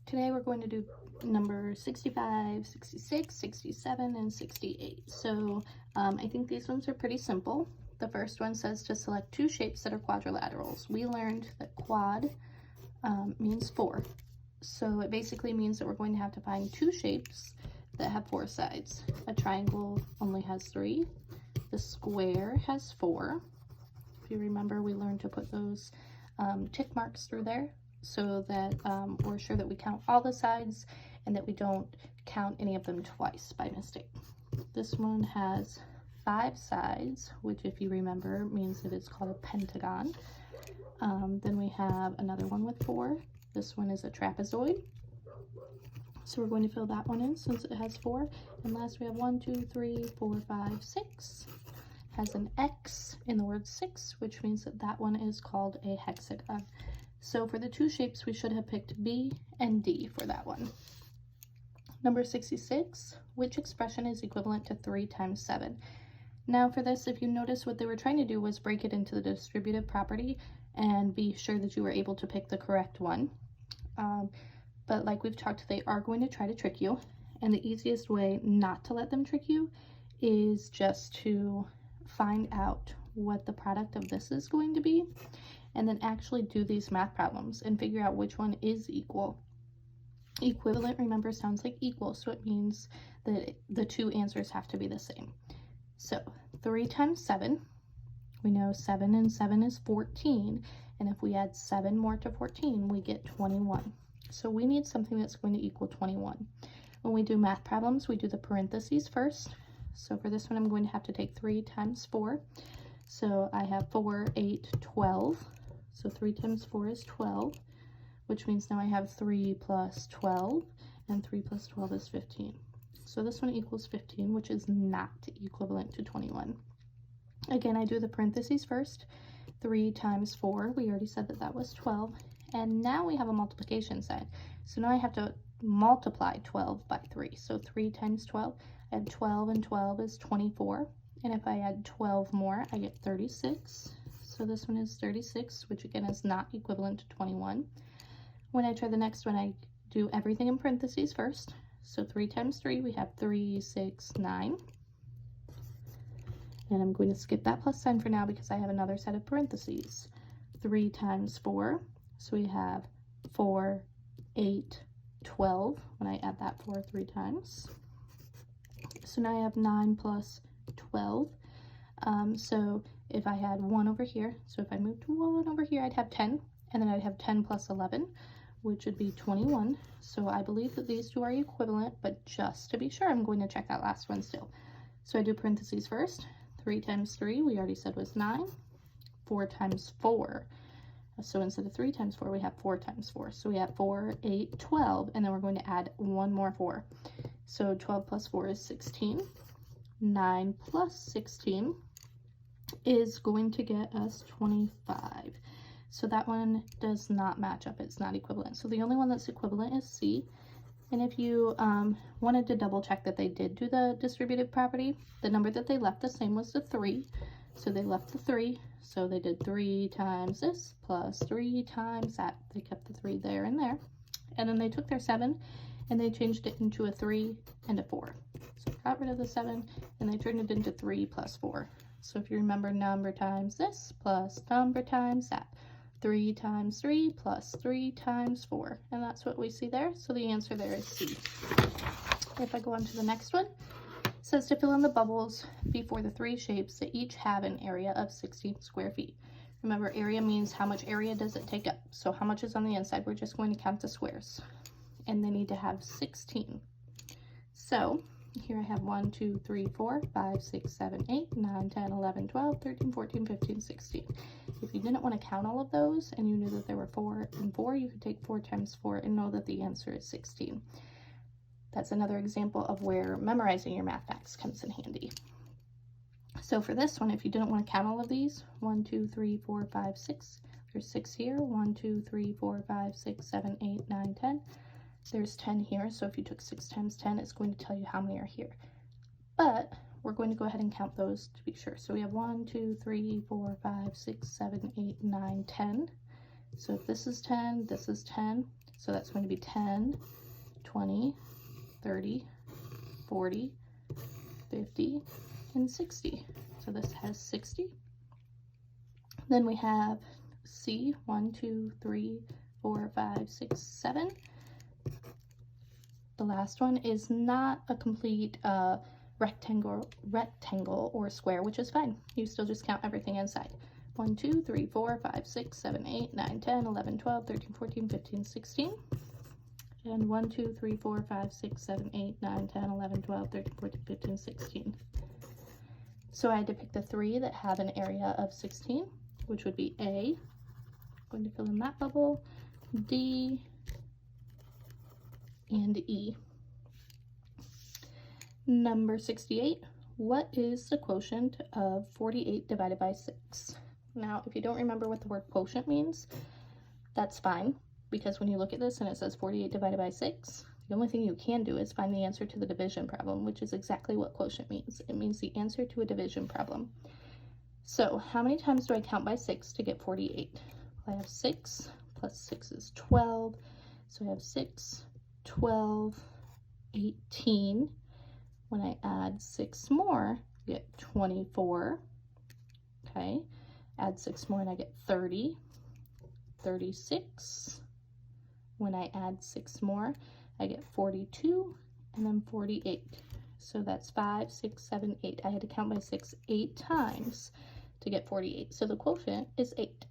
Today we're going to do number 65, 66, 67, and 68. So I think these ones are pretty simple. The first one says to select two shapes that are quadrilaterals. We learned that quad means 4. So it basically means that we're going to have to find two shapes that have 4 sides. A triangle only has 3. The square has 4. If you remember, we learned to put those tick marks through there so that we're sure that we count all the sides and that we don't count any of them twice by mistake. This one has 5 sides, which if you remember means that it's called a pentagon. Then we have another one with 4. This one is a trapezoid. So we're going to fill that one in since it has 4. And last we have 1, 2, 3, 4, 5, 6. Has an X in the word 6, which means that that one is called a hexagon. So for the two shapes, we should have picked B and D for that one. Number 66, which expression is equivalent to 3 times 7? Now for this, if you notice, what they were trying to do was break it into the distributive property and be sure that you were able to pick the correct one. But like we've talked, they are going to try to trick you. And the easiest way not to let them trick you is just to find out what the product of this is going to be, and then actually do these math problems and figure out which one is equal. Equivalent, remember, sounds like equal, so it means that the two answers have to be the same. So 3 times 7, we know 7 and 7 is 14, and if we add 7 more to 14, we get 21. So we need something that's going to equal 21. When we do math problems, we do the parentheses first. So for this one, I'm going to have to take 3 times 4. So I have 4, 8, 12. So 3 times 4 is 12, which means now I have 3 plus 12, and 3 plus 12 is 15. So this one equals 15, which is not equivalent to 21. Again, I do the parentheses first. 3 times 4, we already said that that was 12. And now we have a multiplication sign. So now I have to multiply 12 by 3. So 3 times 12, I add 12, and 12 is 24. And if I add 12 more, I get 36. So this one is 36, which again is not equivalent to 21. When I try the next one, I do everything in parentheses first. So 3 times 3, we have 3, 6, 9. And I'm going to skip that plus sign for now because I have another set of parentheses. 3 times 4, so we have 4, 8, 12, when I add that 4 3 times. So now I have 9 plus 12. So if I had 1 over here, so if I moved 1 over here, I'd have 10, and then I'd have 10 plus 11, which would be 21. So I believe that these two are equivalent, but just to be sure, I'm going to check that last one still. So I do parentheses first. 3 times 3, we already said was 9. 4 times 4. So instead of 3 times 4, we have 4 times 4. So we have 4, 8, 12, and then we're going to add one more 4. So 12 plus 4 is 16. 9 plus 16 is going to get us 25. So that one does not match up. It's not equivalent. So the only one that's equivalent is C. And if you wanted to double check that they did do the distributive property, the number that they left the same was the 3. So they left the 3. So they did 3 times this plus 3 times that. They kept the 3 there and there. And then they took their 7 and they changed it into a 3 and a 4. So got rid of the 7 and they turned it into 3 plus 4. So if you remember, number times this plus number times that. 3 times 3 plus 3 times 4. And that's what we see there. So the answer there is C. If I go on to the next one, it says to fill in the bubbles before the 3 shapes that each have an area of 16 square feet. Remember, area means how much area does it take up. So how much is on the inside? We're just going to count the squares. And they need to have 16. So here I have 1, 2, 3, 4, 5, 6, 7, 8, 9, 10, 11, 12, 13, 14, 15, 16. If you didn't want to count all of those and you knew that there were 4 and 4, you could take 4 times 4 and know that the answer is 16. That's another example of where memorizing your math facts comes in handy. So for this one, if you didn't want to count all of these, 1, 2, 3, 4, 5, 6, there's 6 here, 1, 2, 3, 4, 5, 6, 7, 8, 9, 10. There's 10 here, so if you took 6 times 10, it's going to tell you how many are here. But we're going to go ahead and count those to be sure. So we have 1, 2, 3, 4, 5, 6, 7, 8, 9, 10. So if this is 10, this is 10. So that's going to be 10, 20, 30, 40, 50, and 60. So this has 60. Then we have C, 1, 2, 3, 4, 5, 6, 7. The last one is not a complete rectangle or square, which is fine. You still just count everything inside. 1, 2, 3, 4, 5, 6, 7, 8, 9, 10, 11, 12, 13, 14, 15, 16. And 1, 2, 3, 4, 5, 6, 7, 8, 9, 10, 11, 12, 13, 14, 15, 16. So I had to pick the 3 that have an area of 16, which would be A. I'm going to fill in that bubble, D, and E. Number 68, what is the quotient of 48 divided by 6? Now, if you don't remember what the word quotient means, that's fine, because when you look at this and it says 48 divided by 6, the only thing you can do is find the answer to the division problem, which is exactly what quotient means. It means the answer to a division problem. So how many times do I count by 6 to get 48? Well, I have 6 plus 6 is 12. So I have 6, 12, 18. When I add 6 more, I get 24. Okay. Add 6 more and I get 30, 36. When I add 6 more, I get 42, and then 48. So that's 5, 6, 7, 8. I had to count by 6 8 times to get 48. So the quotient is 8.